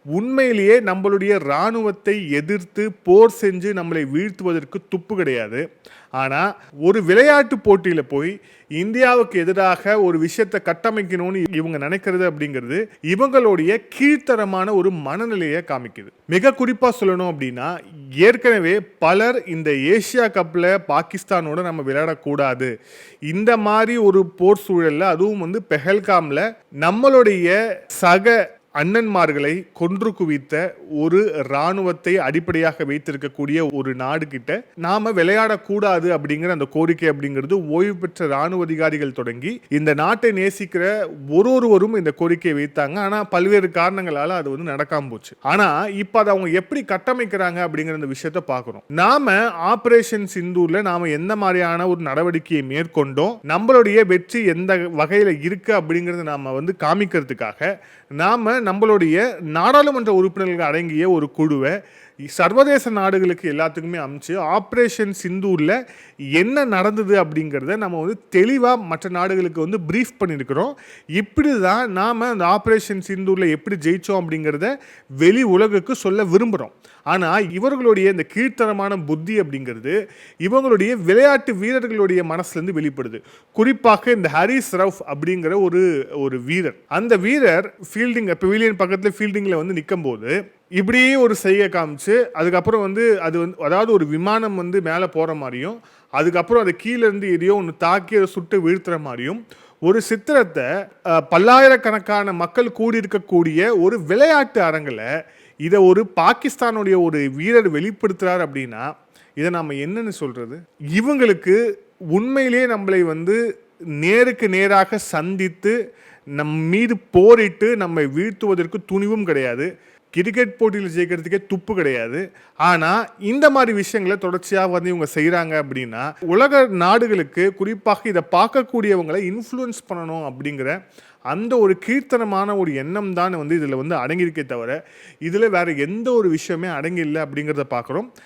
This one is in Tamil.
உண்மையிலேயே நம்மளுடைய இராணுவத்தை எதிர்த்து போர் செஞ்சு நம்மளை வீழ்த்துவதற்கு துப்பு கிடையாது. ஆனால் ஒரு விளையாட்டு போட்டியில் போய் இந்தியாவுக்கு எதிராக ஒரு விஷயத்தை கட்டமைக்கணும்னு இவங்க நினைக்கிறது அப்படிங்கிறது இவங்களுடைய கீழ்த்தரமான ஒரு மனநிலையை காமிக்குது. மிக குறிப்பாக சொல்லணும் அப்படின்னா, ஏற்கனவே பலர் இந்த ஏசியா கப்பில் பாகிஸ்தானோட நம்ம விளையாடக்கூடாது, இந்த மாதிரி ஒரு போர் சூழலில், அதுவும் பெஹல்காமில் நம்மளுடைய சக அண்ணன்மார்களை கொன்று குவித்த ஒரு இராணுவத்தை அடிப்படையாக வைத்திருக்கக்கூடிய ஒரு நாடு கிட்ட நாம விளையாடக்கூடாது அப்படிங்கிற அந்த கோரிக்கை அப்படிங்கிறது ஓய்வு பெற்ற இராணுவ அதிகாரிகள் தொடங்கி இந்த நாட்டை நேசிக்கிற ஒருவரும் இந்த கோரிக்கையை வைத்தாங்க. ஆனா பல்வேறு காரணங்களால அது நடக்காம போச்சு. ஆனா இப்ப அதை அவங்க எப்படி கட்டமைக்கிறாங்க அப்படிங்கிற அந்த விஷயத்தை பார்க்கணும். நாம ஆபரேஷன் சிந்தூர்ல நாம எந்த மாதிரியான ஒரு நடவடிக்கையை மேற்கொண்டோம், நம்மளுடைய வெற்றி எந்த வகையில இருக்கு அப்படிங்கறத நாம காமிக்கிறதுக்காக நாம நம்மளுடைய நாடாளுமன்ற உறுப்பினர்கள் அடங்கிய ஒரு குழுவை சர்வதேச நாடுகளுக்கு எல்லாத்துக்குமே அமைச்சு ஆப்ரேஷன் சிந்தூரில் என்ன நடந்தது அப்படிங்கிறத நம்ம தெளிவாக மற்ற நாடுகளுக்கு ப்ரீஃப் பண்ணியிருக்கிறோம். இப்படி தான் நாம் அந்த ஆப்ரேஷன் சிந்தூரில் எப்படி ஜெயித்தோம் அப்படிங்கிறத வெளி உலகுக்கு சொல்ல விரும்புகிறோம். ஆனால் இவர்களுடைய இந்த கீழ்த்தரமான புத்தி அப்படிங்கிறது இவங்களுடைய விளையாட்டு வீரர்களுடைய மனசுலேருந்து வெளிப்படுது. குறிப்பாக இந்த ஹரிஸ் ரவுஃப் அப்படிங்கிற ஒரு வீரர், அந்த வீரர் ஃபீல்டிங் பெவிலியன் பக்கத்தில் ஃபீல்டிங்கில் நிற்கும் போது இப்படியே ஒரு செய்கை காமிச்சு அதுக்கப்புறம் அது அதாவது ஒரு விமானம் மேலே போகிற மாதிரியும் அதுக்கப்புறம் அது கீழேருந்து எதையோ ஒன்று தாக்கி அதை சுட்டு வீழ்த்துற மாதிரியும் ஒரு சித்திரத்தை பல்லாயிரக்கணக்கான மக்கள் கூடியிருக்கக்கூடிய ஒரு விளையாட்டு அரங்கில் இதை ஒரு பாகிஸ்தானுடைய ஒரு வீரர் வெளிப்படுத்துகிறார் அப்படின்னா இதை நாம் என்னன்னு சொல்கிறது? இவங்களுக்கு உண்மையிலே நம்மளை நேருக்கு நேராக சந்தித்து நம் மீது போரிட்டு நம்மை வீழ்த்துவதற்கு துணிவும் கிடையாது, கிரிக்கெட் போட்டியில் ஜெயிக்கிறதுக்கே துப்பு கிடையாது. ஆனால் இந்த மாதிரி விஷயங்களை தொடர்ச்சியாக இவங்க செய்கிறாங்க அப்படின்னா உலக நாடுகளுக்கு குறிப்பாக இதை பார்க்கக்கூடியவங்களை இன்ஃப்ளூயன்ஸ் பண்ணணும் அப்படிங்கிற அந்த ஒரு கீர்த்தனமான ஒரு எண்ணம் தான் இதில் அடங்கியிருக்கே தவிர இதில் வேறு எந்த ஒரு விஷயமே அடங்கில்லை அப்படிங்கிறத பார்க்குறோம்.